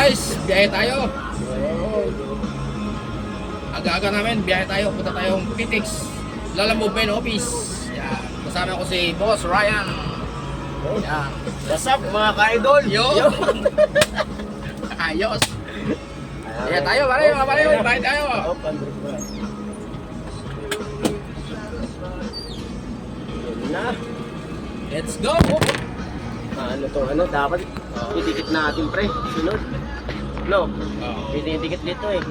guys, biyahe tayo. Aga-aga namin, biyahe tayo. Punta tayong PTX Lalam Movement Office. Yan. Kasama ko si Boss Ryan. Yan. What's up mga ka-idol? Yo! Ayos! Biyahe tayo, pare, mga pare, biyahe tayo. Oh, pandrip ba? Yun na. Let's go! Ano to, ano, dapat idikit natin pre, sunod. No, idikit dito eh. Yan,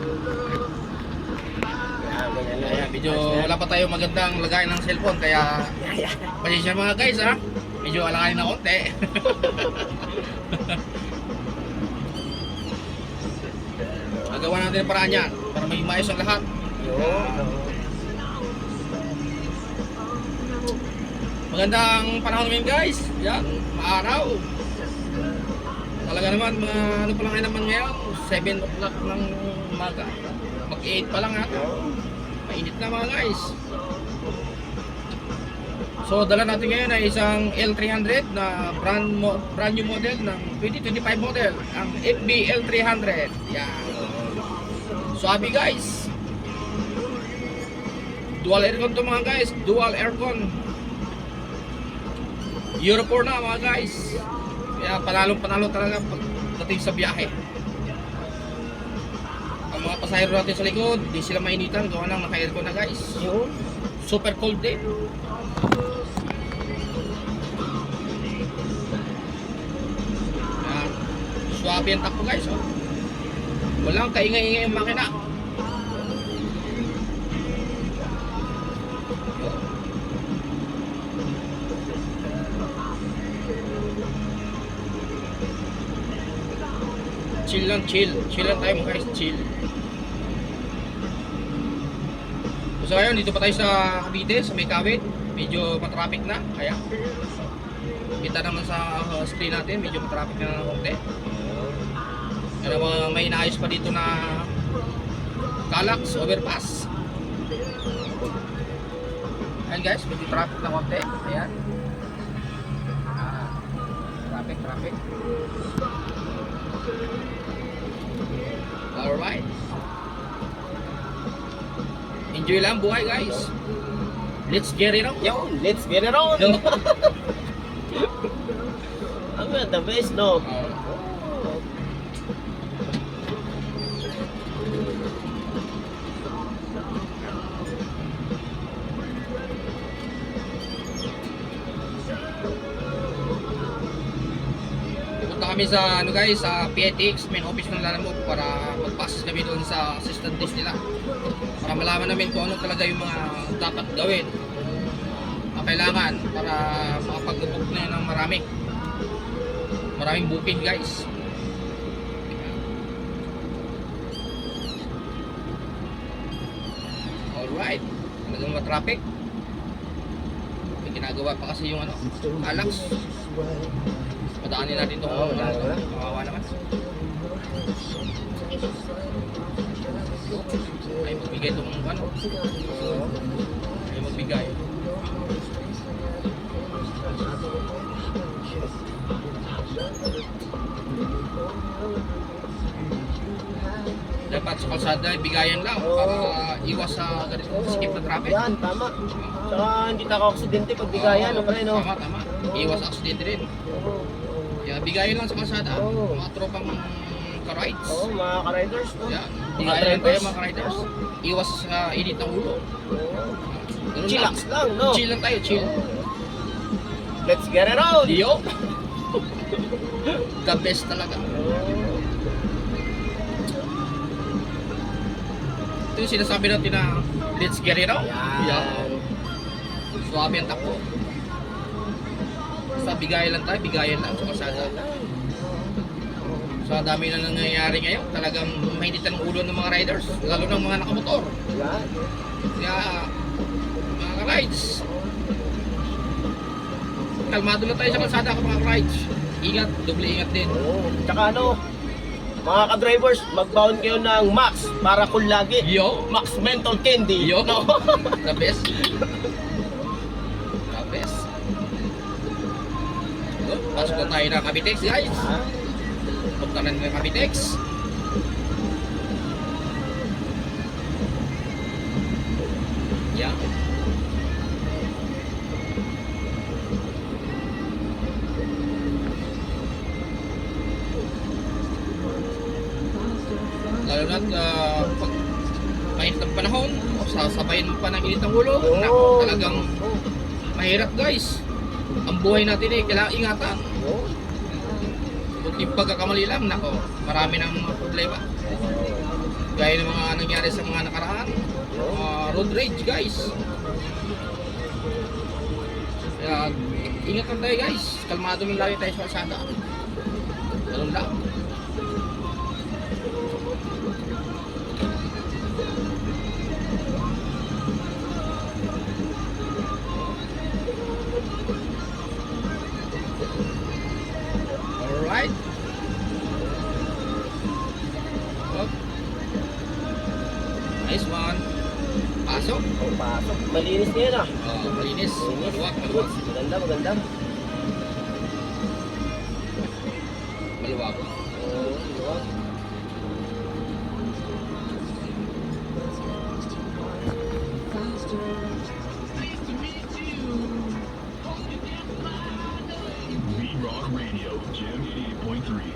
ganyan lang. Ayan, medyo wala pa tayo magandang lagay ng cellphone, kaya pasensya mga guys ha. Medyo alakayin na konti. Magawa natin ang paraan yan para maging maayos ang lahat. Magandang panahon ngayon guys. Yan, maaraw. Talaga naman, ano pa lang naman ngayon, 7 o'clock ng umaga. Mag-8 pa lang ha. Mainit na mga guys. So dala natin ngayon ay isang L300 na brand new model ng 2025 model, ang FB L300. Yan. Suabe guys. Dual aircon to mga guys, dual aircon. Euro 4 na mga guys. Kaya panalo talaga pagdating sa biyahe. Ang mga pasahero natin sa likod, di sila mainitan, gawa lang naka-aircon na guys. Super cold din. Yan. Suabe ang takbo guys. Oh. Walang kaingay-ingay yung makina. Chill lang, chill lang tayo mga guys, chill. So ngayon, dito pa tayo sa Cavite, sa may Kawit. Medyo matraffic na, kaya kita naman sa screen natin, medyo matraffic na ng konti. Kaya may inaayos pa dito na Calax overpass. Ayan guys, medyo traffic na konti. Ayan. Traffic. Alright. Enjoy lang buhay guys. Let's get it on. Yo, let's get it on. No. Ang the best, no? Pupunta kami sa ano guys, sa PTX main office ng Lalam Move para mag-pass kami doon sa assistant desk nila. Para malaman namin kung ano talaga yung mga dapat gawin na kailangan para makapag-book na yun ng maraming booking guys. Alright, talagang matraffic. May ginagawa pa kasi yung ano, Calax. Padaanin natin itong kawawa naman. Ay magbigay itong ano. Ay magbigay. Dapat sa kalsada bigayan lang para iwas sa ganito skip na traffic. Yan, tama. Tsaka hindi taka-aksidente pag bigayan, no pre, no? Tama. Iwas sa aksidente rin. Kaya bigayan lang sa kalsada. Mga tropang ka-rides. Oo, mga ka-riders, no? Yan. Bigayan lang tayo mga ka-riders. Iwas sa init ng ulo. Ganun Chillax lang, no? Chill lang tayo, chill. Let's get it on! Yo! The best talaga. Ito yung sinasabi natin na let's get it on. Yan. Suwabe ang takbo. Basta bigayan lang tayo, bigayan lang sa kalsada. So dami na nangyayari ngayon, talagang mainit ang ulo ng mga riders, lalo ng mga nakamotor. Yan. Kaya mga ka-rides, kalmado lang tayo sa kalsada mga ka-rides. Ingat, doble ingat din. Oo. Tsaka ano, mga ka-drivers, mag-bound kayo ng Max para cool lagi. Yo! Max Mental Candy. Yo! No? The best. The best. Pasok na tayo ng Cavitex guys. Punta na nila Cavitex. Yeah. Lalo na pag mainit ng panahon, o sasabayin mo pa ng init ng ulo, nako, talagang mahirap guys. Ang buhay natin kailangan ingatan. Kunting pagkakamali lang, nako, marami ng mga problema. Gaya ng mga nangyari sa mga nakaraan, road rage guys. Kaya ingatan tayo guys, kalmado lang lagi tayo sa kalsada. Ganun lang. Alright. Oh. Nice one. Pasok. Pasok. Malinis niya yun ah. Malinis. Maluwag, maluwag. Maganda, maganda. Maluwag. Maluwag. V-Rock Radio, Jam 88.3.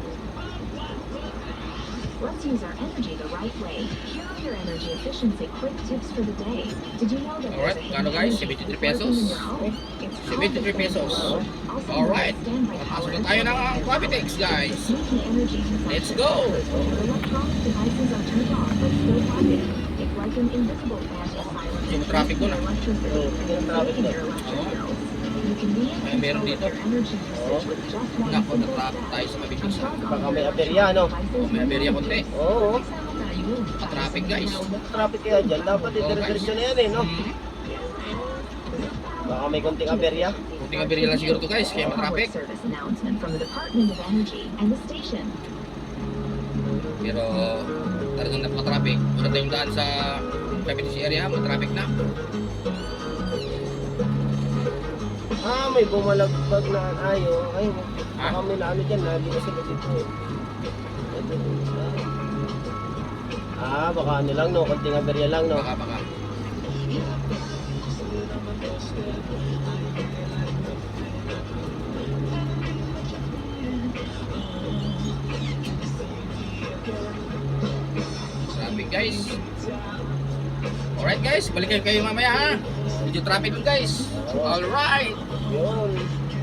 Let's use our energy the right way. Here are your energy efficiency quick tips for the day. Did you know that Alright, there's a kano hidden guys? energy 73 pump pesos. in your home? It's called 73 the pesos. thermostat. Also Alright. known as standby Pasok na power. tayo ng Cavitex guys. It's making energy consumption. Let's go! Your electronic devices are turned off but still plugged in. It's like an invisible fan that silences Yung traffic doon ah. electricity, Yung traffic saving doon. your electric Oo. bills. You can be in May meron control of dito. your energy usage with just one Nako, simple natrapik step. tayo sa Cavitex ah. Unplug all Baka may your aberya, no? devices May aberya konti. Oo. Traffic guys. Traffic kaya dyan. Dapat dire-diretso na yan eh, no? Hmm. Baka may konting aberya. Kunting aberya lang siguro to guys, kaya matraffic. Public service announcement from the Department of Energy and the station. Pero talagang napaka-traffic. Wala tayong daan sa Cavitex area, matraffic na. May bumalagbag na ayo. Ay, Ah? baka may naano dyan. Hindi ko sila dito. Baka ano lang, no? Konting aberya lang, no? Baka. Traffic guys. Alright guys, balikan kayo mamaya ha. Medyo traffic dun guys. Alright. Yun.